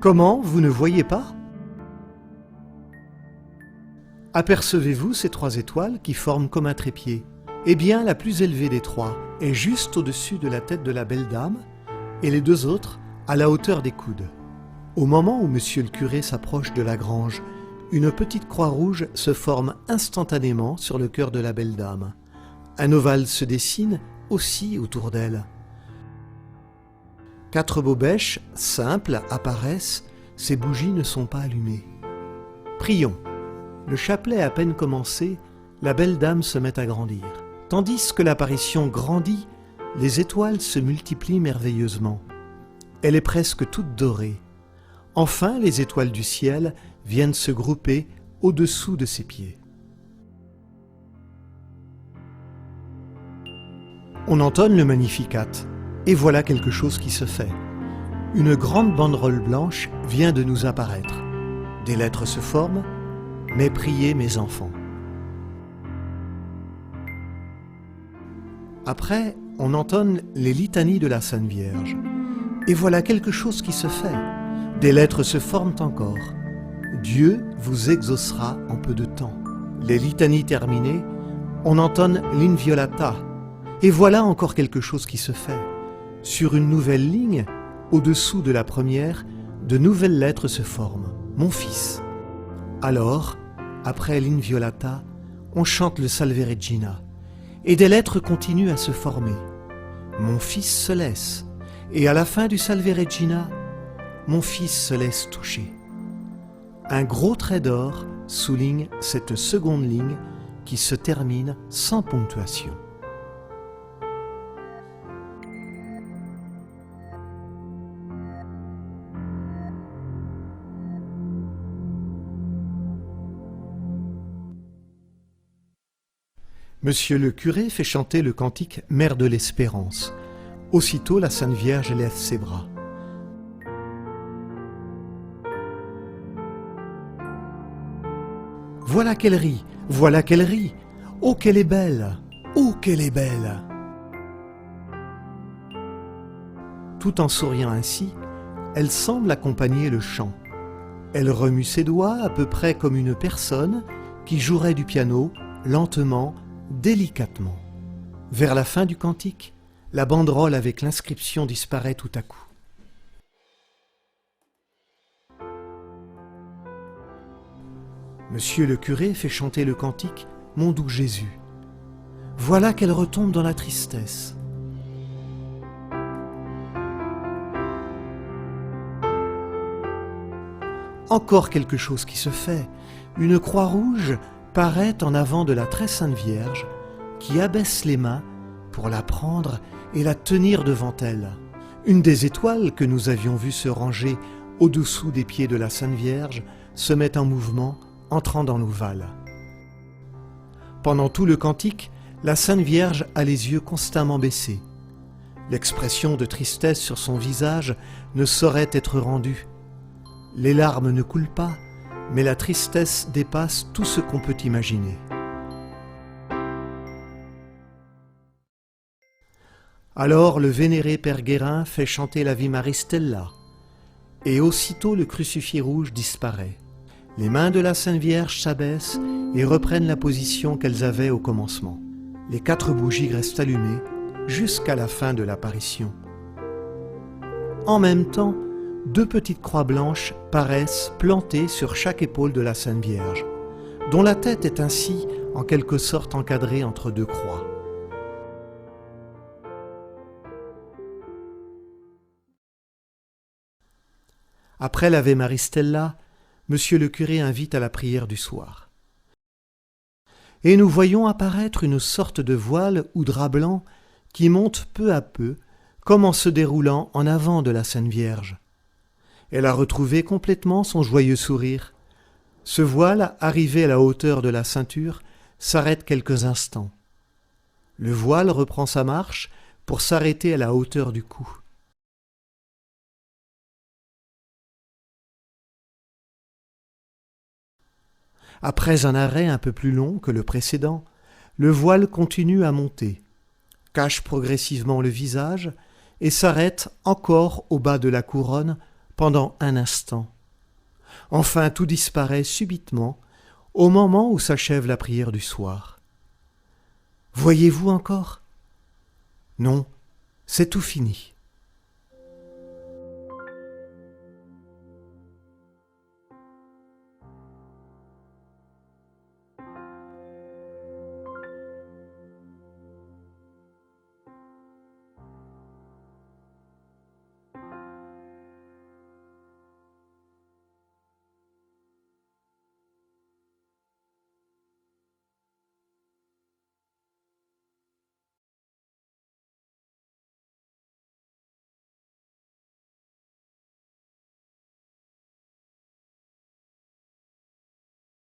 Comment, vous ne voyez pas? Apercevez-vous ces 3 étoiles qui forment comme un trépied? Eh bien, la plus élevée des 3 est juste au-dessus de la tête de la belle dame, et les 2 autres à la hauteur des coudes. Au moment où monsieur le curé s'approche de la grange, une petite croix rouge se forme instantanément sur le cœur de la belle dame. Un ovale se dessine aussi autour d'elle. 4 bobèches simples apparaissent, ces bougies ne sont pas allumées. Prions. Le chapelet à peine commencé, la belle dame se met à grandir. Tandis que l'apparition grandit, les étoiles se multiplient merveilleusement. Elle est presque toute dorée. Enfin, les étoiles du ciel viennent se grouper au-dessous de ses pieds. On entonne le Magnificat, et voilà quelque chose qui se fait. Une grande banderole blanche vient de nous apparaître. Des lettres se forment, mais priez mes enfants. Après, on entonne les litanies de la Sainte Vierge. Et voilà quelque chose qui se fait. Des lettres se forment encore. Dieu vous exaucera en peu de temps. Les litanies terminées, on entonne l'Inviolata. Et voilà encore quelque chose qui se fait. Sur une nouvelle ligne, au-dessous de la première, de nouvelles lettres se forment. Mon fils. Alors, après l'Inviolata, on chante le Salve Regina. Et des lettres continuent à se former. Mon fils se laisse. Et à la fin du Salve Regina, mon fils se laisse toucher. Un gros trait d'or souligne cette seconde ligne qui se termine sans ponctuation. Monsieur le curé fait chanter le cantique « Mère de l'Espérance ». Aussitôt, la Sainte Vierge lève ses bras. Voilà qu'elle rit, voilà qu'elle rit. Oh, qu'elle est belle, oh, qu'elle est belle. Tout en souriant ainsi, elle semble accompagner le chant. Elle remue ses doigts à peu près comme une personne qui jouerait du piano, lentement, délicatement. Vers la fin du cantique, la banderole avec l'inscription disparaît tout à coup. Monsieur le curé fait chanter le cantique « Mon doux Jésus ». Voilà qu'elle retombe dans la tristesse. Encore quelque chose qui se fait. Une croix rouge paraît en avant de la très sainte Vierge qui abaisse les mains pour la prendre et la tenir devant elle. Une des étoiles que nous avions vues se ranger au-dessous des pieds de la Sainte Vierge se met en mouvement, entrant dans l'ovale. Pendant tout le cantique, la Sainte Vierge a les yeux constamment baissés. L'expression de tristesse sur son visage ne saurait être rendue. Les larmes ne coulent pas, mais la tristesse dépasse tout ce qu'on peut imaginer. Alors le vénéré Père Guérin fait chanter l'Ave Maris Stella, et aussitôt le crucifix rouge disparaît. Les mains de la Sainte Vierge s'abaissent et reprennent la position qu'elles avaient au commencement. Les 4 bougies restent allumées jusqu'à la fin de l'apparition. En même temps, 2 petites croix blanches paraissent plantées sur chaque épaule de la Sainte Vierge, dont la tête est ainsi en quelque sorte encadrée entre 2 croix. Après l'Ave Maris Stella, monsieur le curé invite à la prière du soir. Et nous voyons apparaître une sorte de voile ou drap blanc qui monte peu à peu, comme en se déroulant en avant de la Sainte Vierge. Elle a retrouvé complètement son joyeux sourire. Ce voile, arrivé à la hauteur de la ceinture, s'arrête quelques instants. Le voile reprend sa marche pour s'arrêter à la hauteur du cou. Après un arrêt un peu plus long que le précédent, le voile continue à monter, cache progressivement le visage et s'arrête encore au bas de la couronne pendant un instant. Enfin tout disparaît subitement au moment où s'achève la prière du soir. Voyez-vous encore ? Non, c'est tout fini.